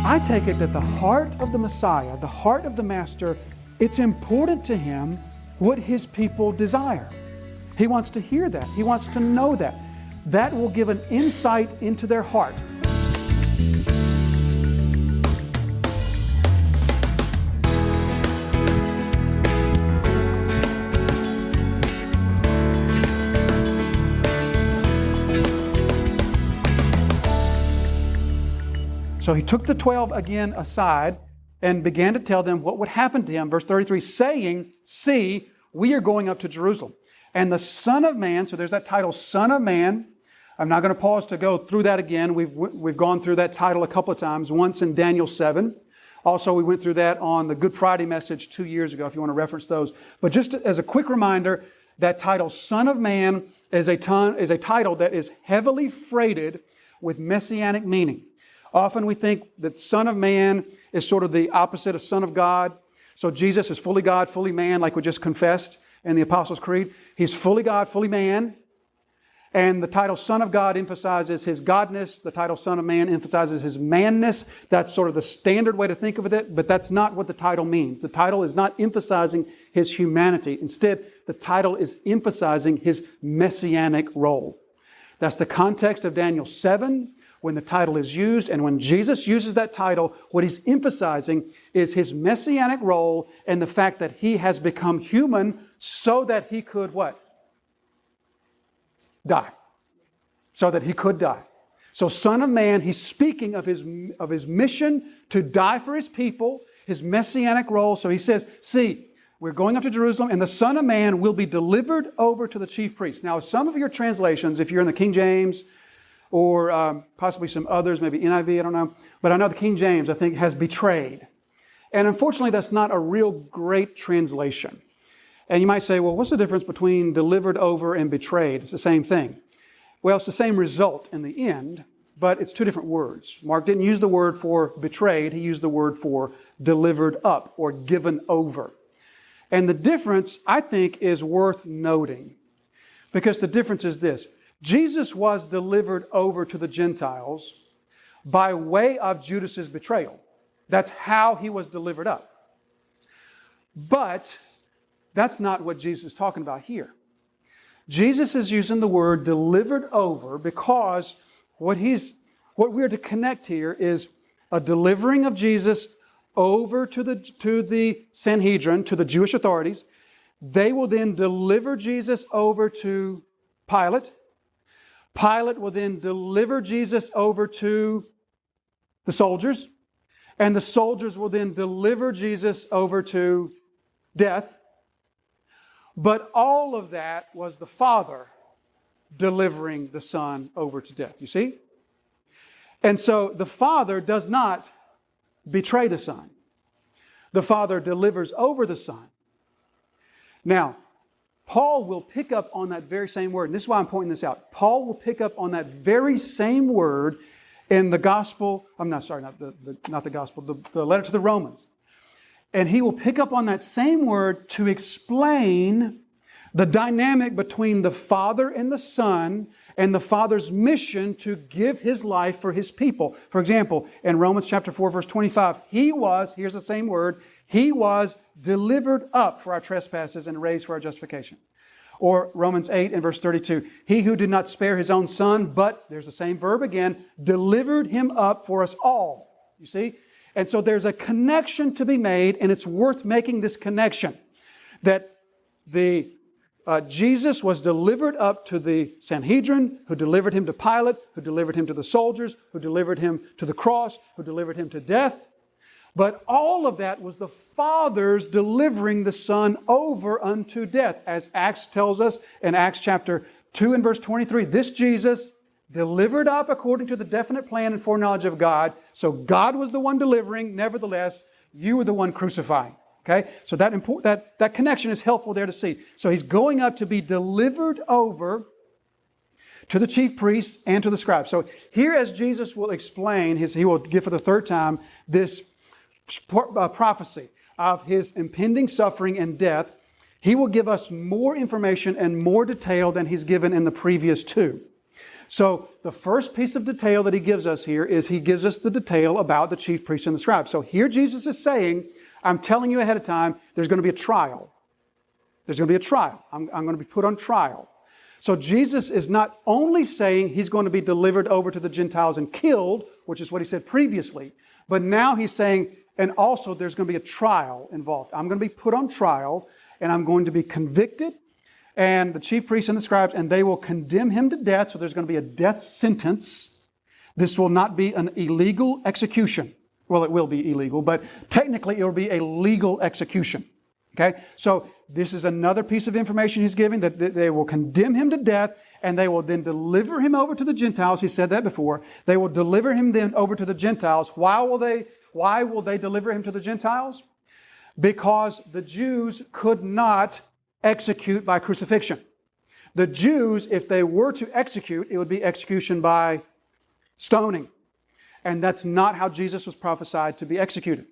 I take it that the heart of the Messiah, the heart of the Master, it's important to Him what His people desire. He wants to hear that. He wants to know that. That will give an insight into their heart. So He took the 12 again aside and began to tell them what would happen to Him. Verse 33, saying, see, we are going up to Jerusalem. And the Son of Man, so there's that title, Son of Man. I'm not going to pause to go through that again. We've gone through that title a couple of times, once in Daniel 7. Also, we went through that on the Good Friday message 2 years ago, if you want to reference those. But just as a quick reminder, that title, Son of Man, is a title that is heavily freighted with messianic meaning. Often we think that Son of Man is sort of the opposite of Son of God. So Jesus is fully God, fully man, like we just confessed in the Apostles' Creed. He's fully God, fully man. And the title Son of God emphasizes His godness. The title Son of Man emphasizes His manness. That's sort of the standard way to think of it, but that's not what the title means. The title is not emphasizing His humanity. Instead, the title is emphasizing His messianic role. That's the context of Daniel 7 when the title is used. And when Jesus uses that title, what He's emphasizing is His messianic role and the fact that He has become human so that He could what? Die. So that He could die. So Son of Man, He's speaking of His mission to die for His people, His messianic role. So He says, see, we're going up to Jerusalem and the Son of Man will be delivered over to the chief priests. Now, some of your translations, if you're in the King James or possibly some others, maybe NIV, I don't know. But I know the King James, I think, has betrayed. And unfortunately, that's not a real great translation. And you might say, well, what's the difference between delivered over and betrayed? It's the same thing. Well, it's the same result in the end, but it's two different words. Mark didn't use the word for betrayed. He used the word for delivered up or given over. And the difference, I think, is worth noting. Because the difference is this. Jesus was delivered over to the Gentiles by way of Judas's betrayal. That's how He was delivered up. But that's not what Jesus is talking about here. Jesus is using the word delivered over because what we're to connect here is a delivering of Jesus over to the Sanhedrin, to the Jewish authorities. They will then deliver Jesus over to Pilate. Pilate will then deliver Jesus over to the soldiers. And the soldiers will then deliver Jesus over to death. But all of that was the Father delivering the Son over to death. You see? And so the Father does not betray the Son. The Father delivers over the Son. Now, Paul will pick up on that very same word. And this is why I'm pointing this out. Paul will pick up on that very same word in the gospel. Not the gospel, the letter to the Romans. And he will pick up on that same word to explain the dynamic between the Father and the Son and the Father's mission to give His life for His people. For example, in Romans chapter 4, verse 25, here's the same word, He was delivered up for our trespasses and raised for our justification. Or Romans 8 and verse 32, He who did not spare His own Son, but, there's the same verb again, delivered Him up for us all. You see? And so there's a connection to be made, and it's worth making this connection. That Jesus was delivered up to the Sanhedrin, who delivered Him to Pilate, who delivered Him to the soldiers, who delivered Him to the cross, who delivered Him to death. But all of that was the Father's delivering the Son over unto death. As Acts tells us in Acts chapter 2 and verse 23, this Jesus delivered up according to the definite plan and foreknowledge of God. So God was the one delivering. Nevertheless, you were the one crucifying. Okay? So that connection is helpful there to see. So He's going up to be delivered over to the chief priests and to the scribes. So here, as Jesus will explain, He will give for the third time this prophecy of His impending suffering and death. He will give us more information and more detail than He's given in the previous two. So the first piece of detail that he gives us here is he gives us the detail about the chief priests and the scribes. So here Jesus is saying, I'm telling you ahead of time, there's going to be a trial. There's going to be a trial. I'm going to be put on trial. So Jesus is not only saying he's going to be delivered over to the Gentiles and killed, which is what he said previously, but now he's saying, and also there's going to be a trial involved. I'm going to be put on trial, and I'm going to be convicted, and the chief priests and the scribes, and they will condemn him to death, so there's going to be a death sentence. This will not be an illegal execution. Well, it will be illegal, but technically it will be a legal execution. Okay? So this is another piece of information he's giving, that they will condemn him to death, and they will then deliver him over to the Gentiles. He said that before. They will deliver him then over to the Gentiles. Why will they deliver him to the Gentiles? Because the Jews could not execute by crucifixion. The Jews, if they were to execute, it would be execution by stoning. And that's not how Jesus was prophesied to be executed.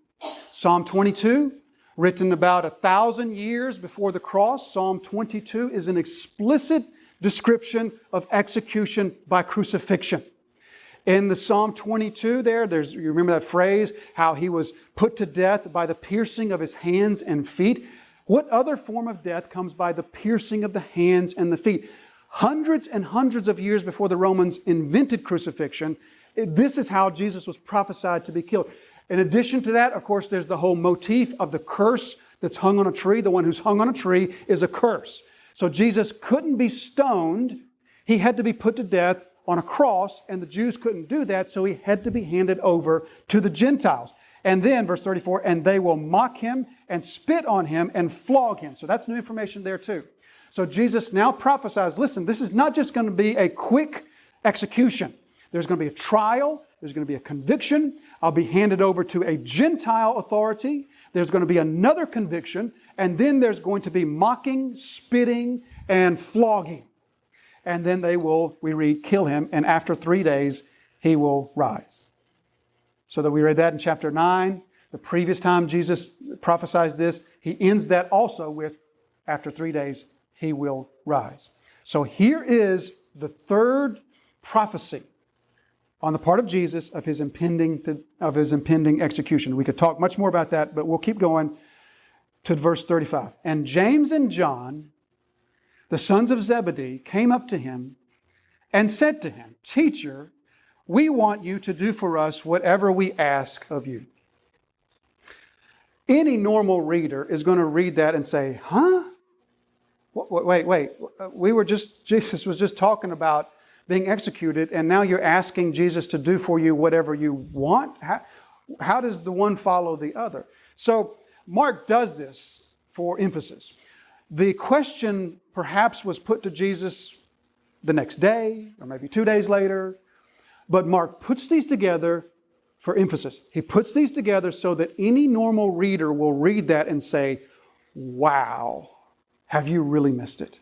Psalm 22, written about 1,000 years before the cross, Psalm 22 is an explicit description of execution by crucifixion. In the Psalm 22 you remember that phrase, how he was put to death by the piercing of his hands and feet. What other form of death comes by the piercing of the hands and the feet? Hundreds and hundreds of years before the Romans invented crucifixion, this is how Jesus was prophesied to be killed. In addition to that, of course, there's the whole motif of the curse that's hung on a tree. The one who's hung on a tree is a curse. So Jesus couldn't be stoned. He had to be put to death on a cross, and the Jews couldn't do that, so he had to be handed over to the Gentiles. And then, verse 34, and they will mock him and spit on him and flog him. So that's new information there too. So Jesus now prophesies, listen, this is not just going to be a quick execution. There's going to be a trial. There's going to be a conviction. I'll be handed over to a Gentile authority. There's going to be another conviction. And then there's going to be mocking, spitting, and flogging. And then they will, we read, kill him. And after 3 days, he will rise. So that we read that in chapter 9. The previous time Jesus prophesies this, he ends that also with, after 3 days, he will rise. So here is the third prophecy on the part of Jesus of his impending execution. We could talk much more about that, but we'll keep going to verse 35. And James and John, the sons of Zebedee, came up to him and said to him, Teacher, we want you to do for us whatever we ask of you. Any normal reader is going to read that and say, huh? Wait. Jesus was just talking about being executed, and now you're asking Jesus to do for you whatever you want? How does the one follow the other? So Mark does this for emphasis. The question perhaps was put to Jesus the next day, or maybe 2 days later, but Mark puts these together for emphasis. He puts these together so that any normal reader will read that and say, wow, have you really missed it?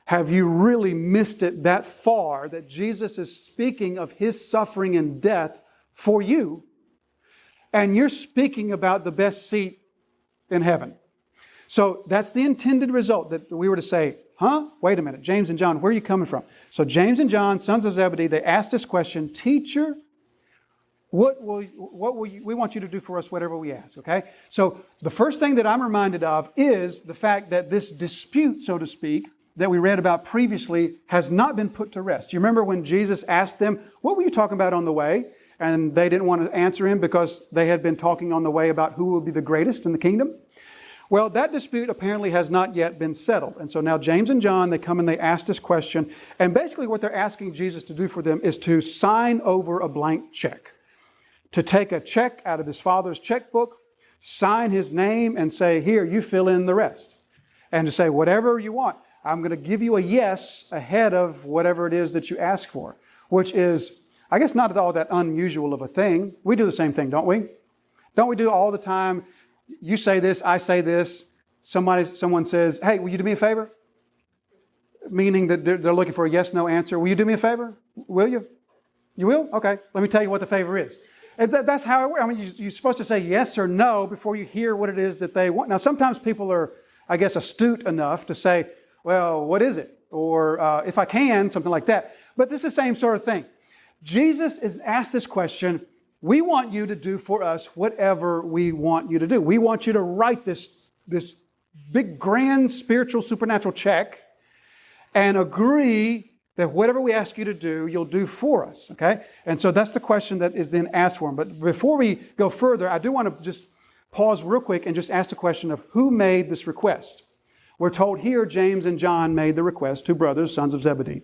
Have you really missed it that far that Jesus is speaking of his suffering and death for you, and you're speaking about the best seat in heaven? So that's the intended result, that we were to say, huh? Wait a minute, James and John, where are you coming from? So James and John, sons of Zebedee, they asked this question, Teacher, we want you to do for us whatever we ask, okay? So the first thing that I'm reminded of is the fact that this dispute, so to speak, that we read about previously has not been put to rest. You remember when Jesus asked them, what were you talking about on the way? And they didn't want to answer him because they had been talking on the way about who will be the greatest in the kingdom. Well, that dispute apparently has not yet been settled. And so now James and John, they come and they ask this question. And basically what they're asking Jesus to do for them is to sign over a blank check. To take a check out of his father's checkbook, sign his name and say, here, you fill in the rest. And to say, whatever you want, I'm going to give you a yes ahead of whatever it is that you ask for. Which is, I guess, not at all that unusual of a thing. We do the same thing, don't we? Don't we do all the time? You say this, I say this. Someone says, hey, will you do me a favor? Meaning that they're looking for a yes-no answer. Will you do me a favor? Will you? You will? Okay. Let me tell you what the favor is. And that's how it works. I mean, you're supposed to say yes or no before you hear what it is that they want. Now, sometimes people are, I guess, astute enough to say, well, what is it? Or if I can, something like that. But this is the same sort of thing. Jesus is asked this question, we want you to do for us whatever we want you to do. We want you to write this big, grand, spiritual, supernatural check and agree that whatever we ask you to do, you'll do for us, okay? And so that's the question that is then asked for him. But before we go further, I do want to just pause real quick and just ask the question of who made this request. We're told here James and John made the request, two brothers, sons of Zebedee.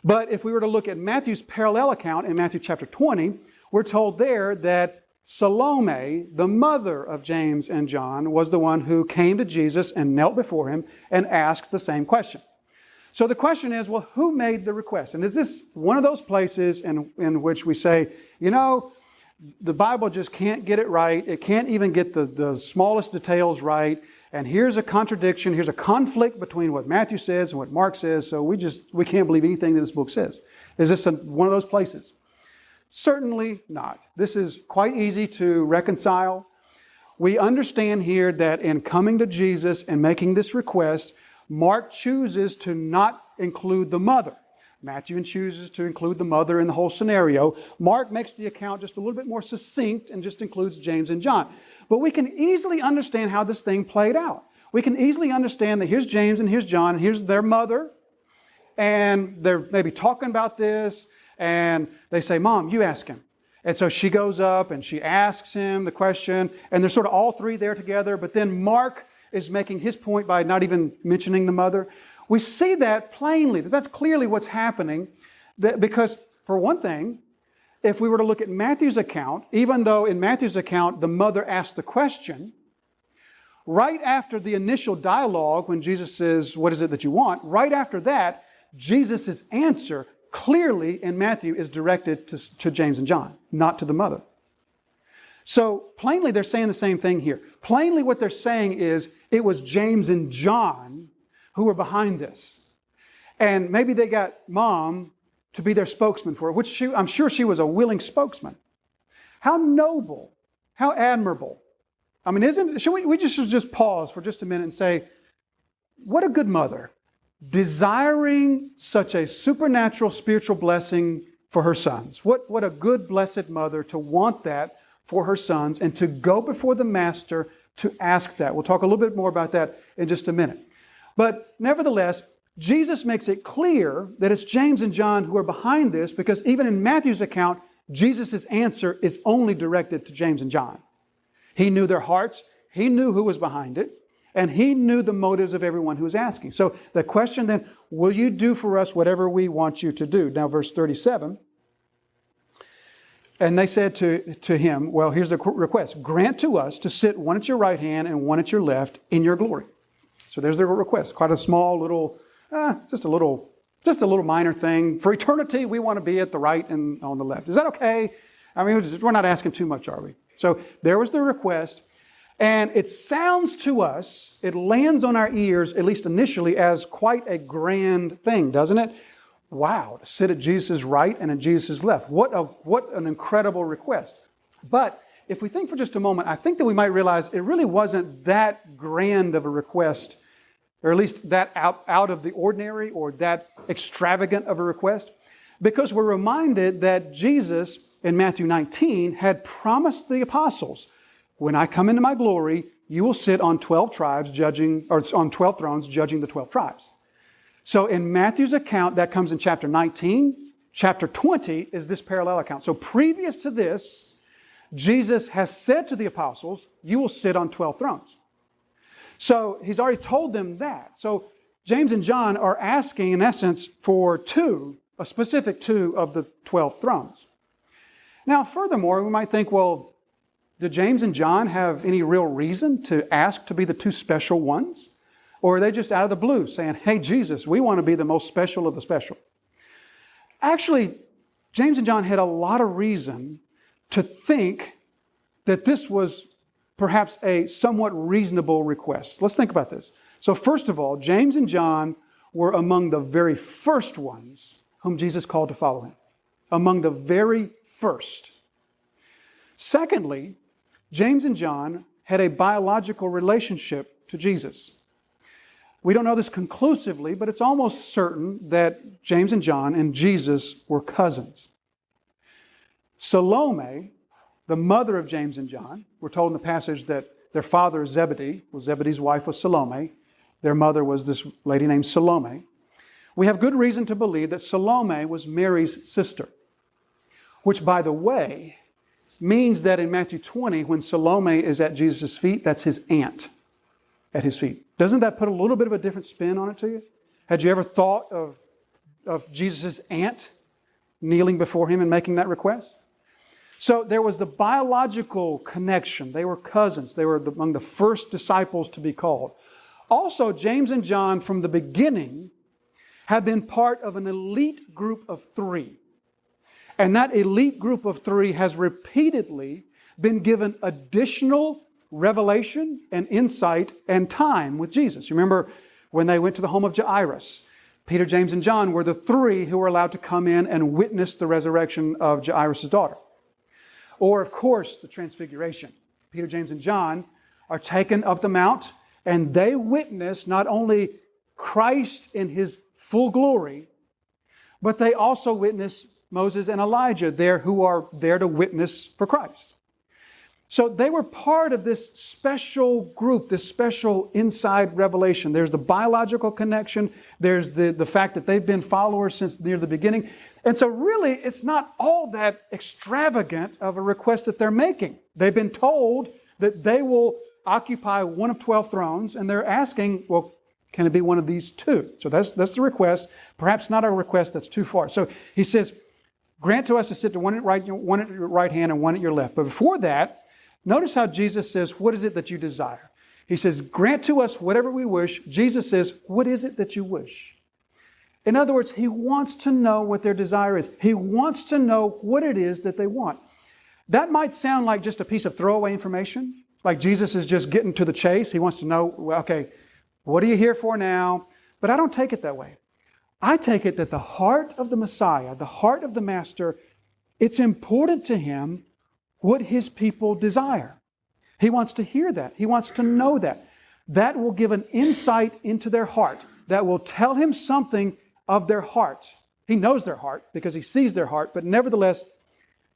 But if we were to look at Matthew's parallel account in Matthew chapter 20, we're told there that Salome, the mother of James and John, was the one who came to Jesus and knelt before him and asked the same question. So the question is, well, who made the request? And is this one of those places in which we say, you know, the Bible just can't get it right. It can't even get the smallest details right. And here's a contradiction. Here's a conflict between what Matthew says and what Mark says. So we can't believe anything that this book says. Is this one of those places? Certainly not. This is quite easy to reconcile. We understand here that in coming to Jesus and making this request, Mark chooses to not include the mother. Matthew chooses to include the mother in the whole scenario. Mark makes the account just a little bit more succinct and just includes James and John. But we can easily understand how this thing played out. We can easily understand that here's James and here's John and here's their mother. And they're maybe talking about this. And they say, Mom, you ask him. And so she goes up and she asks him the question. And they're sort of all three there together. But then Mark is making his point by not even mentioning the mother. We see that plainly. That's clearly what's happening. Because, for one thing, if we were to look at Matthew's account, even though in Matthew's account the mother asked the question, right after the initial dialogue when Jesus says, what is it that you want? Right after that, Jesus' answer clearly in Matthew is directed to James and John, not to the mother. So plainly they're saying the same thing here. Plainly what they're saying is it was James and John who were behind this. And maybe they got Mom to be their spokesman for it, which I'm sure she was a willing spokesman. How noble, how admirable. I mean, should we just pause for just a minute and say, what a good mother, desiring such a supernatural spiritual blessing for her sons. What a good, blessed mother to want that for her sons and to go before the master to ask that. We'll talk a little bit more about that in just a minute. But nevertheless, Jesus makes it clear that it's James and John who are behind this because even in Matthew's account, Jesus' answer is only directed to James and John. He knew their hearts, he knew who was behind it, and he knew the motives of everyone who was asking. So the question then, will you do for us whatever we want you to do? Now verse 37, and they said to him, well, here's the request. Grant to us to sit one at your right hand and one at your left in your glory. So there's their request. Quite a small little, just a little minor thing. For eternity, we want to be at the right and on the left. Is that okay? I mean, we're not asking too much, are we? So there was the request. And it sounds to us, it lands on our ears, at least initially, as quite a grand thing, doesn't it? Wow, to sit at Jesus' right and at Jesus' left. What an incredible request. But if we think for just a moment, I think that we might realize it really wasn't that grand of a request, or at least that out of the ordinary or that extravagant of a request, because we're reminded that Jesus in Matthew 19 had promised the apostles, when I come into my glory, you will sit on 12 tribes judging, or on 12 thrones judging the 12 tribes. So in Matthew's account, that comes in chapter 19. Chapter 20 is this parallel account. So previous to this, Jesus has said to the apostles, you will sit on 12 thrones. So he's already told them that. So James and John are asking, in essence, for a specific two of the 12 thrones. Now, furthermore, we might think, well, did James and John have any real reason to ask to be the two special ones? Or are they just out of the blue saying, hey, Jesus, we want to be the most special of the special? Actually, James and John had a lot of reason to think that this was perhaps a somewhat reasonable request. Let's think about this. So first of all, James and John were among the very first ones whom Jesus called to follow him. Among the very first. Secondly, James and John had a biological relationship to Jesus. We don't know this conclusively, but it's almost certain that James and John and Jesus were cousins. Salome, the mother of James and John, we're told in the passage that their father Zebedee, Zebedee's wife was Salome. Their mother was this lady named Salome. We have good reason to believe that Salome was Mary's sister, which, by the way, means that in Matthew 20, when Salome is at Jesus' feet, that's his aunt at his feet. Doesn't that put a little bit of a different spin on it to you? Had you ever thought of Jesus' aunt kneeling before him and making that request? So there was the biological connection. They were cousins. They were among the first disciples to be called. Also, James and John, from the beginning, have been part of an elite group of three. And that elite group of three has repeatedly been given additional revelation and insight and time with Jesus. You remember when they went to the home of Jairus, Peter, James, and John were the three who were allowed to come in and witness the resurrection of Jairus' daughter. Or, of course, the Transfiguration. Peter, James, and John are taken up the mount, and they witness not only Christ in His full glory, but they also witness Moses and Elijah there, who are there to witness for Christ. So they were part of this special group, this special inside revelation. There's the biological connection. There's the fact that they've been followers since near the beginning. And so really, it's not all that extravagant of a request that they're making. They've been told that they will occupy one of 12 thrones, and they're asking, well, can it be one of these two? So that's the request. Perhaps not a request that's too far. So he says, grant to us to sit to one at your right hand and one at your left. But before that, notice how Jesus says, what is it that you desire? He says, grant to us whatever we wish. Jesus says, what is it that you wish? In other words, He wants to know what their desire is. He wants to know what it is that they want. That might sound like just a piece of throwaway information, like Jesus is just getting to the chase. He wants to know, well, okay, what are you here for now? But I don't take it that way. I take it that the heart of the Messiah, the heart of the Master, it's important to Him what His people desire. He wants to hear that. He wants to know that. That will give an insight into their heart. That will tell Him something of their heart. He knows their heart because He sees their heart, but nevertheless,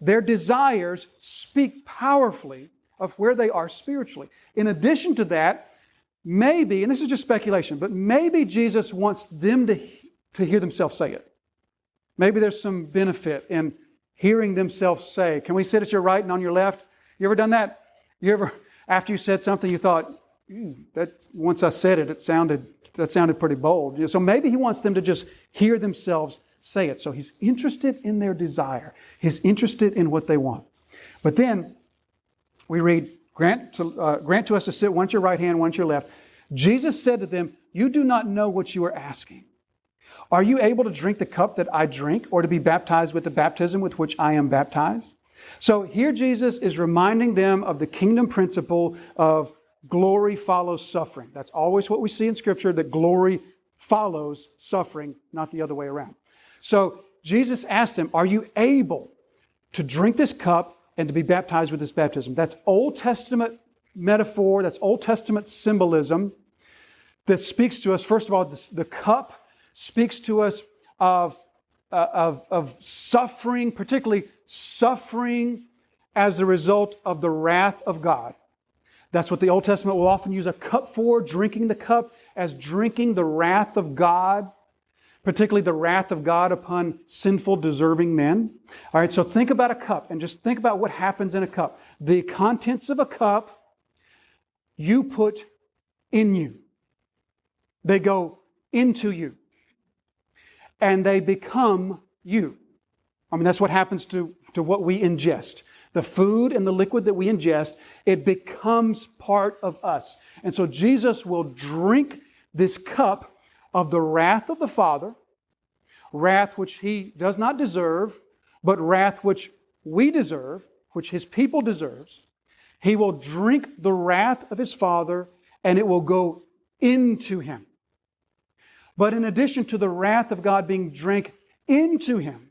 their desires speak powerfully of where they are spiritually. In addition to that, maybe, and this is just speculation, but maybe Jesus wants them to hear themselves say it. Maybe there's some benefit in hearing themselves say, can we sit at your right and on your left? You ever done that? You ever, after you said something, you thought, that once I said it, that sounded pretty bold. So maybe He wants them to just hear themselves say it. So He's interested in their desire. He's interested in what they want. But then we read, grant to us to sit one at your right hand, one at your left. Jesus said to them, you do not know what you are asking. Are you able to drink the cup that I drink, or to be baptized with the baptism with which I am baptized? So here Jesus is reminding them of the kingdom principle of glory follows suffering. That's always what we see in Scripture, that glory follows suffering, not the other way around. So Jesus asked them, are you able to drink this cup and to be baptized with this baptism? That's Old Testament metaphor, that's Old Testament symbolism that speaks to us. First of all, the cup speaks to us of suffering, particularly suffering as a result of the wrath of God. That's what the Old Testament will often use a cup for, drinking the cup as drinking the wrath of God, particularly the wrath of God upon sinful, deserving men. All right, so think about a cup and just think about what happens in a cup. The contents of a cup you put in you. They go into you. And they become you. I mean, that's what happens to what we ingest. The food and the liquid that we ingest, it becomes part of us. And so Jesus will drink this cup of the wrath of the Father, wrath which He does not deserve, but wrath which we deserve, which His people deserves. He will drink the wrath of His Father, and it will go into Him. But in addition to the wrath of God being drank into Him,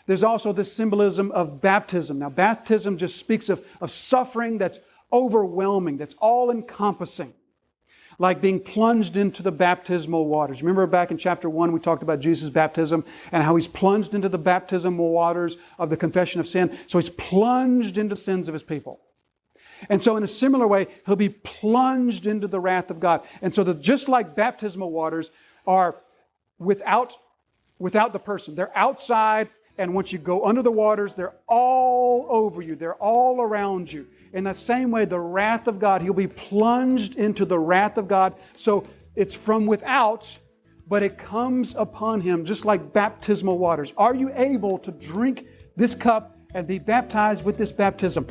there's also this symbolism of baptism. Now, baptism just speaks of suffering that's overwhelming, that's all-encompassing. like being plunged into the baptismal waters. Remember back in chapter 1, we talked about Jesus' baptism and how he's plunged into the baptismal waters of the confession of sin. So he's plunged into the sins of his people. And so in a similar way, he'll be plunged into the wrath of God. And so just like baptismal waters are without the person, they're outside, and once you go under the waters, they're all over you. They're all around you. In that same way, the wrath of God, he'll be plunged into the wrath of God. So it's from without, but it comes upon him just like baptismal waters. Are you able to drink this cup and be baptized with this baptism?